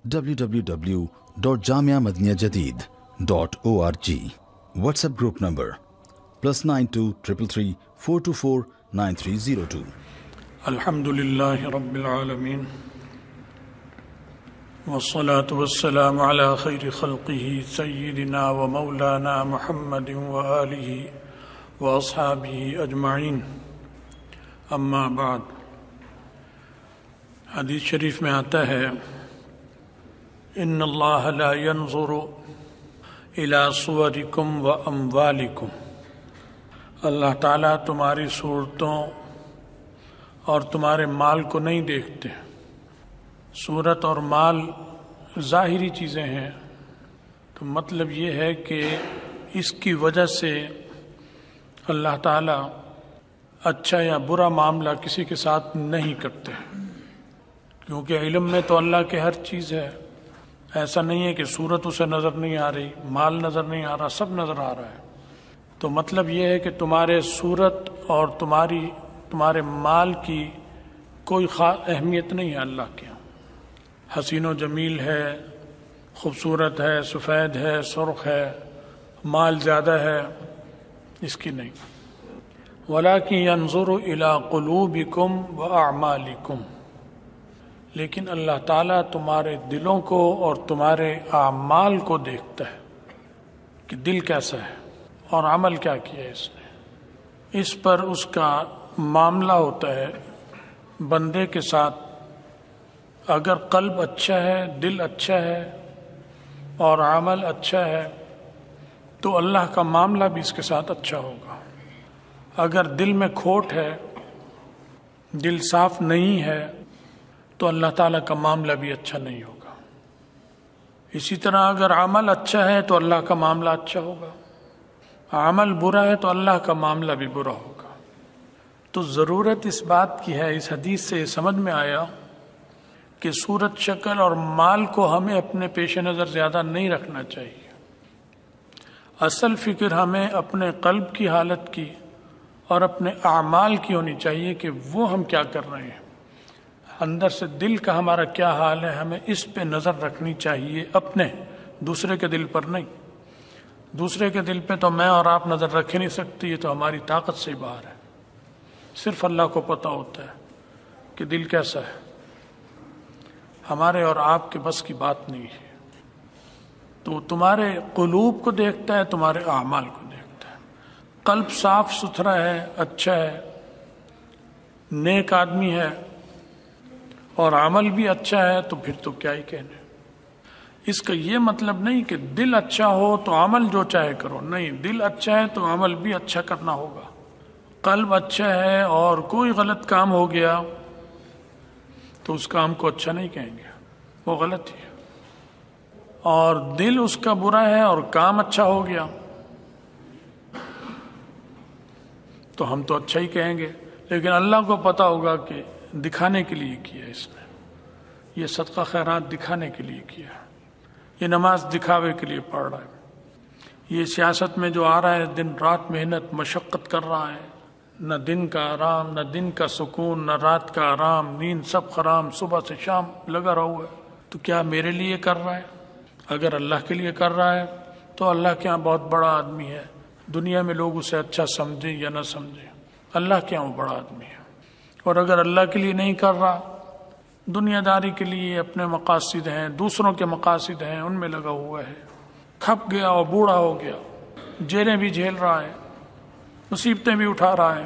www.jamiamadiniyajadid.org. WhatsApp group number +92 333 424 9302. الحمدللہ رب العالمین والصلاة والسلام على خیر خلقہ سیدنا و مولانا محمد وآلہ واصحابہ اجمعین. اما بعد، حدیث شریف میں آتا ہے ان اللہ لا ينظر الى صورکم و اموالکم. اللہ تعالیٰ تمہاری صورتوں اور تمہارے مال کو نہیں دیکھتے. صورت اور مال ظاہری چیزیں ہیں، تو مطلب یہ ہے کہ اس کی وجہ سے اللہ تعالیٰ اچھا یا برا معاملہ کسی کے ساتھ نہیں کرتے، کیونکہ علم میں تو اللہ کے ہر چیز ہے. ایسا نہیں ہے کہ صورت اسے نظر نہیں آ رہی، مال نظر نہیں آ رہا، سب نظر آ رہا ہے. تو مطلب یہ ہے کہ تمہارے صورت اور تمہارے مال کی کوئی خاص اہمیت نہیں ہے اللہ کے یہاں. حسین و جمیل ہے، خوبصورت ہے، سفید ہے، سرخ ہے، مال زیادہ ہے، اس کی نہیں. وَلَٰكِن يَنظُرُ إِلَىٰ قُلُوبِكُمْ وَأَعْمَالِكُمْ. لیکن اللہ تعالیٰ تمہارے دلوں کو اور تمہارے اعمال کو دیکھتا ہے کہ دل کیسا ہے اور عمل کیا کیا ہے اس نے. اس پر اس کا معاملہ ہوتا ہے بندے کے ساتھ. اگر قلب اچھا ہے، دل اچھا ہے اور عمل اچھا ہے تو اللہ کا معاملہ بھی اس کے ساتھ اچھا ہوگا. اگر دل میں کھوٹ ہے، دل صاف نہیں ہے، تو اللہ تعالیٰ کا معاملہ بھی اچھا نہیں ہوگا. اسی طرح اگر عمل اچھا ہے تو اللہ کا معاملہ اچھا ہوگا، عمل برا ہے تو اللہ کا معاملہ بھی برا ہوگا. تو ضرورت اس بات کی ہے، اس حدیث سے سمجھ میں آیا کہ صورت، شکل اور مال کو ہمیں اپنے پیش نظر زیادہ نہیں رکھنا چاہیے. اصل فکر ہمیں اپنے قلب کی حالت کی اور اپنے اعمال کی ہونی چاہیے کہ وہ ہم کیا کر رہے ہیں، اندر سے دل کا ہمارا کیا حال ہے. ہمیں اس پہ نظر رکھنی چاہیے، اپنے، دوسرے کے دل پر نہیں. دوسرے کے دل پہ تو میں اور آپ نظر رکھ ہی نہیں سکتی، یہ تو ہماری طاقت سے باہر ہے. صرف اللہ کو پتہ ہوتا ہے کہ دل کیسا ہے. ہمارے اور آپ کے بس کی بات نہیں ہے. تو تمہارے قلوب کو دیکھتا ہے، تمہارے اعمال کو دیکھتا ہے. قلب صاف ستھرا ہے، اچھا ہے، نیک آدمی ہے اور عمل بھی اچھا ہے، تو پھر تو کیا ہی کہنے. اس کا یہ مطلب نہیں کہ دل اچھا ہو تو عمل جو چاہے کرو، نہیں. دل اچھا ہے تو عمل بھی اچھا کرنا ہوگا. قلب اچھا ہے اور کوئی غلط کام ہو گیا تو اس کام کو اچھا نہیں کہیں گے، وہ غلط ہی ہے. اور دل اس کا برا ہے اور کام اچھا ہو گیا تو ہم تو اچھا ہی کہیں گے. لیکن اللہ کو پتہ ہوگا کہ دکھانے کے لیے کیا اس نے، یہ صدقہ خیرات دکھانے کے لیے کیا، یہ نماز دکھاوے کے لیے پڑھ رہا ہے، یہ سیاست میں جو آ رہا ہے دن رات محنت مشقت کر رہا ہے، نہ دن کا آرام، نہ دن کا سکون، نہ رات کا آرام، نیند سب حرام، صبح سے شام لگا رہا ہوا ہے. تو کیا میرے لیے کر رہا ہے؟ اگر اللہ کے لیے کر رہا ہے تو اللہ کے ہاں بہت بڑا آدمی ہے. دنیا میں لوگ اسے اچھا سمجھیں یا نہ سمجھیں، اللہ کے ہاں وہ بڑا آدمی ہے. اور اگر اللہ کے لیے نہیں کر رہا، دنیا داری کے لیے، اپنے مقاصد ہیں، دوسروں کے مقاصد ہیں، ان میں لگا ہوا ہے، کھپ گیا اور بوڑھا ہو گیا، جیلیں بھی جھیل رہا ہے، مصیبتیں بھی اٹھا رہا ہے،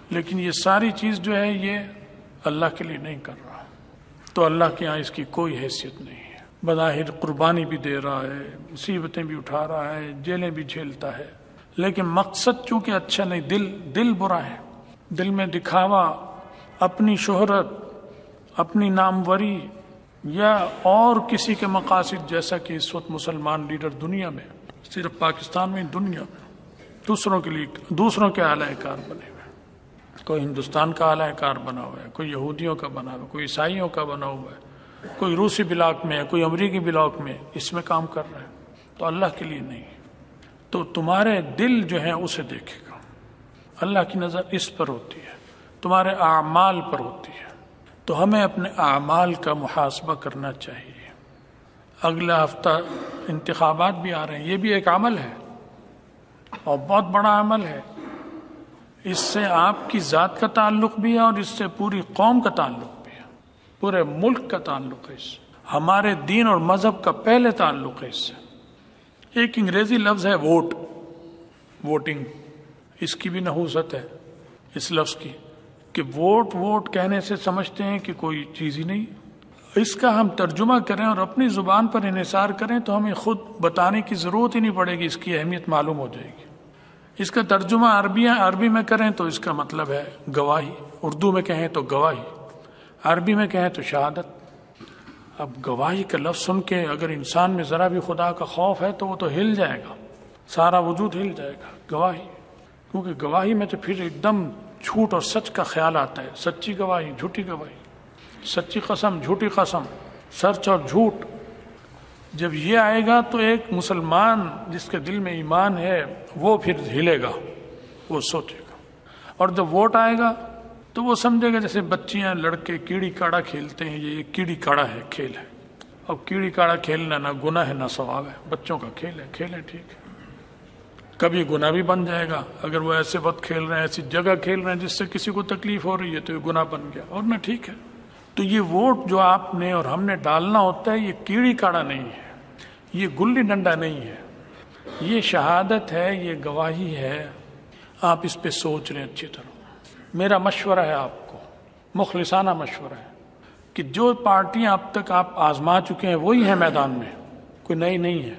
لیکن یہ ساری چیز جو ہے یہ اللہ کے لیے نہیں کر رہا، تو اللہ کے یہاں اس کی کوئی حیثیت نہیں ہے. بظاہر قربانی بھی دے رہا ہے، مصیبتیں بھی اٹھا رہا ہے، جیلیں بھی جھیلتا ہے، لیکن مقصد چونکہ اچھا نہیں، دل برا ہے. دل میں دکھاوا، اپنی شہرت، اپنی ناموری یا اور کسی کے مقاصد، جیسا کہ اس وقت مسلمان لیڈر دنیا میں، صرف پاکستان میں، دنیا میں دوسروں کے لیے، دوسروں کے اعلی کار بنے ہوئے. کوئی ہندوستان کا اعلی کار بنا ہوا ہے، کوئی یہودیوں کا بنا ہوا ہے، کوئی عیسائیوں کا بنا ہوا ہے، کوئی روسی بلاک میں ہے، کوئی امریکی بلاک میں، اس میں کام کر رہے ہیں. تو اللہ کے لیے نہیں. تو تمہارے دل جو ہے اسے دیکھے گا. اللہ کی نظر اس پر ہوتی ہے، تمہارے اعمال پر ہوتی ہے. تو ہمیں اپنے اعمال کا محاسبہ کرنا چاہیے. اگلا ہفتہ انتخابات بھی آ رہے ہیں، یہ بھی ایک عمل ہے اور بہت بڑا عمل ہے. اس سے آپ کی ذات کا تعلق بھی ہے اور اس سے پوری قوم کا تعلق بھی ہے، پورے ملک کا تعلق ہے، اس سے ہمارے دین اور مذہب کا پہلے تعلق ہے. اس سے ایک انگریزی لفظ ہے ووٹ، ووٹنگ، اس کی بھی نحوست ہے اس لفظ کی کہ ووٹ ووٹ کہنے سے سمجھتے ہیں کہ کوئی چیز ہی نہیں. اس کا ہم ترجمہ کریں اور اپنی زبان پر انحصار کریں تو ہمیں خود بتانے کی ضرورت ہی نہیں پڑے گی، اس کی اہمیت معلوم ہو جائے گی. اس کا ترجمہ عربی میں کریں تو اس کا مطلب ہے گواہی، اردو میں کہیں تو گواہی، عربی میں کہیں تو شہادت. اب گواہی کا لفظ سن کے اگر انسان میں ذرا بھی خدا کا خوف ہے تو وہ تو ہل جائے گا، سارا وجود ہل جائے گا. گواہی، کیونکہ گواہی میں تو پھر ایک دم جھوٹ اور سچ کا خیال آتا ہے. سچی گواہی، جھوٹی گواہی، سچی قسم، جھوٹی قسم، سچ اور جھوٹ. جب یہ آئے گا تو ایک مسلمان جس کے دل میں ایمان ہے وہ پھر ہلے گا، وہ سوچے گا. اور جب ووٹ آئے گا تو وہ سمجھے گا جیسے بچیاں لڑکے کیڑی کاڑا کھیلتے ہیں، یہ کیڑی کاڑا ہے، کھیل ہے. اب کیڑی کاڑا کھیلنا نہ گناہ ہے نہ ثواب ہے، بچوں کا کھیل ہے، کھیلیں ٹھیک ہے. کبھی گناہ بھی بن جائے گا اگر وہ ایسے وقت کھیل رہے ہیں، ایسی جگہ کھیل رہے ہیں جس سے کسی کو تکلیف ہو رہی ہے تو یہ گناہ بن گیا، اور نہ ٹھیک ہے. تو یہ ووٹ جو آپ نے اور ہم نے ڈالنا ہوتا ہے، یہ کیڑی کاڑا نہیں ہے، یہ گلی ڈنڈا نہیں ہے، یہ شہادت ہے، یہ گواہی ہے. آپ اس پہ سوچ رہے اچھی طرح. میرا مشورہ ہے آپ کو، مخلصانہ مشورہ ہے کہ جو پارٹیاں اب تک آپ آزما چکے ہیں وہی ہیں میدان میں، کوئی نئی نہیں ہے،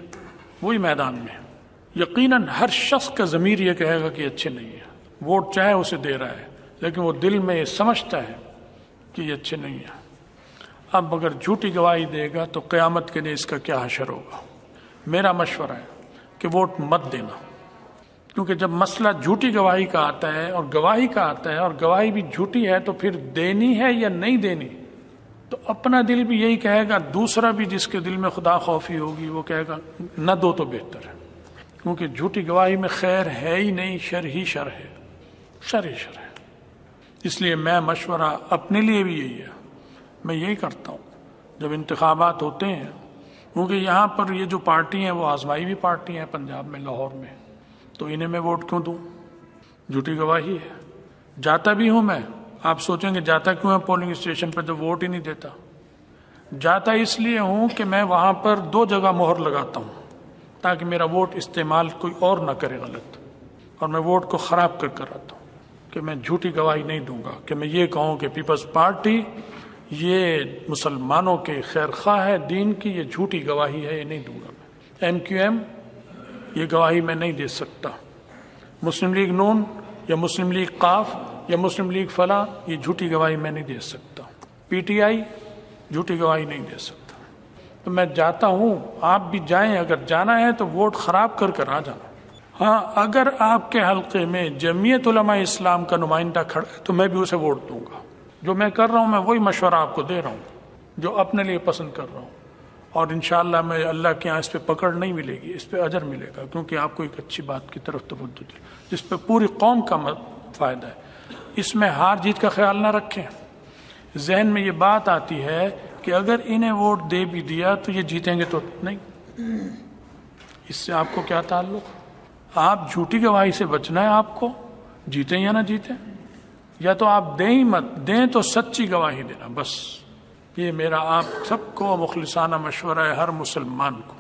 وہی میدان میں. یقیناً ہر شخص کا ضمیر یہ کہے گا کہ اچھے نہیں ہے، ووٹ چاہے اسے دے رہا ہے لیکن وہ دل میں یہ سمجھتا ہے کہ یہ اچھے نہیں ہیں. اب اگر جھوٹی گواہی دے گا تو قیامت کے دن اس کا کیا حشر ہوگا. میرا مشورہ ہے کہ ووٹ مت دینا، کیونکہ جب مسئلہ جھوٹی گواہی کا آتا ہے اور گواہی کا آتا ہے اور گواہی بھی جھوٹی ہے تو پھر دینی ہے یا نہیں دینی، تو اپنا دل بھی یہی کہے گا، دوسرا بھی جس کے دل میں خدا خوفی ہوگی وہ کہے گا نہ دو تو بہتر ہے. کیونکہ جھوٹی گواہی میں خیر ہے ہی نہیں، شر ہی شر ہے، شر ہی شر ہے. اس لیے میں مشورہ اپنے لیے بھی یہی ہے، میں یہی کرتا ہوں جب انتخابات ہوتے ہیں، کیونکہ یہاں پر یہ جو پارٹی ہیں وہ آزمائی بھی پارٹی ہیں پنجاب میں، لاہور میں، تو انہیں میں ووٹ کیوں دوں؟ جھوٹی گواہی ہے. جاتا بھی ہوں میں، آپ سوچیں گے جاتا کیوں ہے پولنگ اسٹیشن پر جب ووٹ ہی نہیں دیتا؟ جاتا اس لیے ہوں کہ میں وہاں پر 2 جگہ مہر لگاتا ہوں تاکہ میرا ووٹ استعمال کوئی اور نہ کرے غلط، اور میں ووٹ کو خراب کر کر آتا ہوں کہ میں جھوٹی گواہی نہیں دوں گا، کہ میں یہ کہوں کہ پیپلز پارٹی یہ مسلمانوں کے خیر خواہ ہے دین کی، یہ جھوٹی گواہی ہے، یہ نہیں دوں گا. میں MQM یہ گواہی میں نہیں دے سکتا. مسلم لیگ نون یا مسلم لیگ قاف یا مسلم لیگ فلاں یہ جھوٹی گواہی میں نہیں دے سکتا. PTI جھوٹی گواہی نہیں دے سکتا. تو میں جاتا ہوں، آپ بھی جائیں، اگر جانا ہے تو ووٹ خراب کر کر آ جانا. ہاں اگر آپ کے حلقے میں جمعیت علماء اسلام کا نمائندہ کھڑا ہے تو میں بھی اسے ووٹ دوں گا. جو میں کر رہا ہوں میں وہی مشورہ آپ کو دے رہا ہوں جو اپنے لیے پسند کر رہا ہوں، اور انشاءاللہ میں اللہ کے یہاں اس پہ پکڑ نہیں ملے گی، اس پہ اجر ملے گا، کیونکہ آپ کو ایک اچھی بات کی طرف توجہ دی جس پہ پوری قوم کا فائدہ ہے. اس میں ہار جیت کا خیال نہ رکھیں. ذہن میں یہ بات آتی ہے کہ اگر انہیں ووٹ دے بھی دیا تو یہ جیتیں گے تو نہیں، اس سے آپ کو کیا تعلق؟ آپ جھوٹی گواہی سے بچنا ہے، آپ کو جیتیں یا نہ جیتیں، یا تو آپ دیں ہی مت، دیں تو سچی گواہی دینا. بس یہ میرا آپ سب کو مخلصانہ مشورہ ہے، ہر مسلمان کو.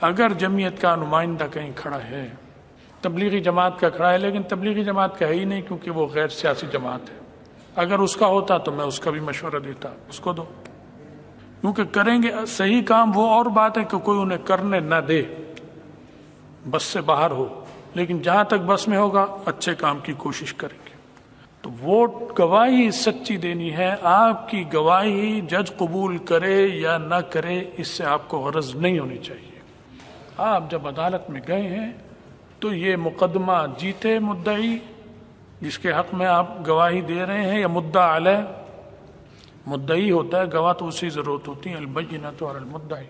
اگر جمعیت کا نمائندہ کہیں کھڑا ہے، تبلیغی جماعت کا کھڑا ہے، لیکن تبلیغی جماعت کا ہے ہی نہیں کیونکہ وہ غیر سیاسی جماعت ہے، اگر اس کا ہوتا تو میں اس کا بھی مشورہ دیتا، اس کو دو، کیونکہ کریں گے صحیح کام. وہ اور بات ہے کہ کوئی انہیں کرنے نہ دے، بس سے باہر ہو، لیکن جہاں تک بس میں ہوگا اچھے کام کی کوشش کریں گے. تو ووٹ گواہی سچی دینی ہے. آپ کی گواہی جج قبول کرے یا نہ کرے اس سے آپ کو غرض نہیں ہونی چاہیے. آپ جب عدالت میں گئے ہیں تو یہ مقدمہ جیتے مدعی جس کے حق میں آپ گواہی دے رہے ہیں، یا مدعا علیہ، مدعی ہوتا ہے، گواہ تو اسی ضرورت ہوتی ہے، البینۃ علی المدعی،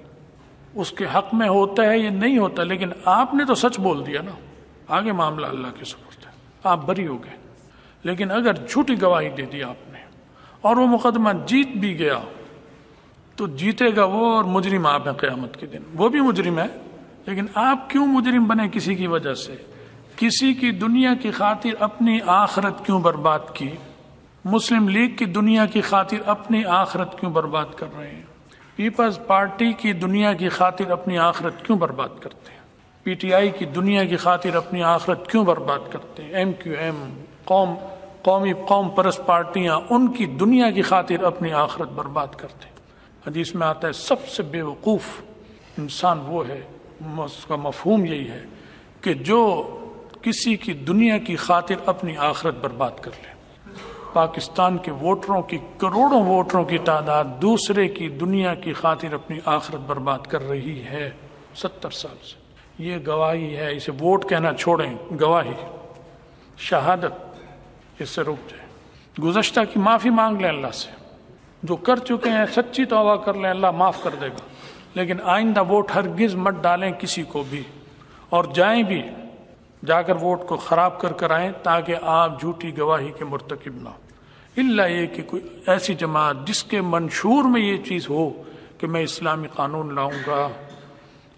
اس کے حق میں ہوتا ہے، یہ نہیں ہوتا. لیکن آپ نے تو سچ بول دیا نا، آگے معاملہ اللہ کے سپرد ہے، آپ بری ہو گئے. لیکن اگر جھوٹی گواہی دے دی آپ نے اور وہ مقدمہ جیت بھی گیا تو جیتے گا وہ اور مجرم آپ ہیں قیامت کے دن. وہ بھی مجرم ہے، لیکن آپ کیوں مجرم بنے کسی کی وجہ سے؟ کسی کی دنیا کی خاطر اپنی آخرت کیوں برباد کی؟ مسلم لیگ کی دنیا کی خاطر اپنی آخرت کیوں برباد کر رہے ہیں؟ پیپلز پارٹی کی دنیا کی خاطر اپنی آخرت کیوں برباد کرتے ہیں؟ پی ٹی آئی کی دنیا کی خاطر اپنی آخرت کیوں برباد کرتے ہیں؟ ایم کیو ایم، قوم پرست پارٹیاں ان کی دنیا کی خاطر اپنی آخرت برباد کرتے ہیں. حدیث میں آتا ہے سب سے بے وقوف انسان وہ ہے، اس کا مفہوم یہی ہے کہ جو کسی کی دنیا کی خاطر اپنی آخرت برباد کر لے. پاکستان کے ووٹروں کی، کروڑوں ووٹروں کی تعداد دوسرے کی دنیا کی خاطر اپنی آخرت برباد کر رہی ہے 70 سال سے. یہ گواہی ہے، اسے ووٹ کہنا چھوڑیں، گواہی، شہادت، اس سے رک جائیں. گزشتہ کی معافی مانگ لیں اللہ سے، جو کر چکے ہیں سچی توبہ کر لیں، اللہ معاف کر دے گا. لیکن آئندہ ووٹ ہرگز مت ڈالیں کسی کو بھی، اور جائیں بھی جا کر ووٹ کو خراب کر آئیں تاکہ آپ جھوٹی گواہی کے مرتکب نہ ہو. الا یہ کہ کوئی ایسی جماعت جس کے منشور میں یہ چیز ہو کہ میں اسلامی قانون لاؤں گا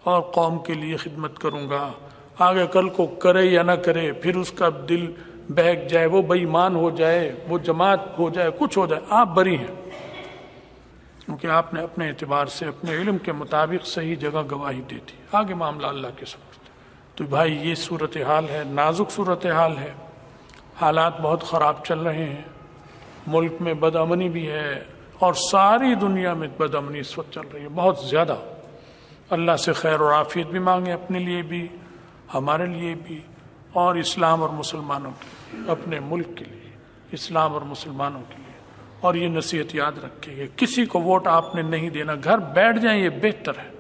اور قوم کے لیے خدمت کروں گا، آگے کل کو کرے یا نہ کرے، پھر اس کا دل بہک جائے، وہ بے ایمان ہو جائے، وہ جماعت ہو جائے، کچھ ہو جائے، آپ بری ہیں، کیونکہ آپ نے اپنے اعتبار سے اپنے علم کے مطابق صحیح جگہ گواہی دے دی. آگے معاملہ اللہ کے سپرد. تو بھائی یہ صورتحال ہے، نازک صورتحال ہے، حالات بہت خراب چل رہے ہیں، ملک میں بد امنی بھی ہے اور ساری دنیا میں بد امنی اس وقت چل رہی ہے بہت زیادہ. اللہ سے خیر اور عافیت بھی مانگیں، اپنے لیے بھی، ہمارے لیے بھی، اور اسلام اور مسلمانوں کے لیے، اپنے ملک کے لیے، اسلام اور مسلمانوں کے لیے. اور یہ نصیحت یاد رکھیں کہ کسی کو ووٹ آپ نے نہیں دینا، گھر بیٹھ جائیں، یہ بہتر ہے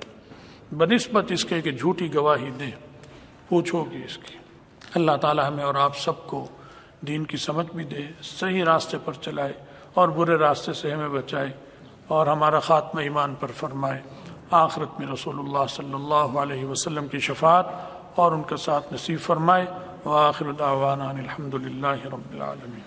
بنسبت اس کے کہ جھوٹی گواہی دیں. پوچھو گی اس کی. اللہ تعالی ہمیں اور آپ سب کو دین کی سمجھ بھی دے، صحیح راستے پر چلائے اور برے راستے سے ہمیں بچائے، اور ہمارا خاتمہ ایمان پر فرمائے. آخرت میں رسول اللہ صلی اللہ علیہ وسلم کی شفاعت اور ان کا ساتھ نصیب فرمائے. وآخر دعوانا الحمد للہ رب العالمین.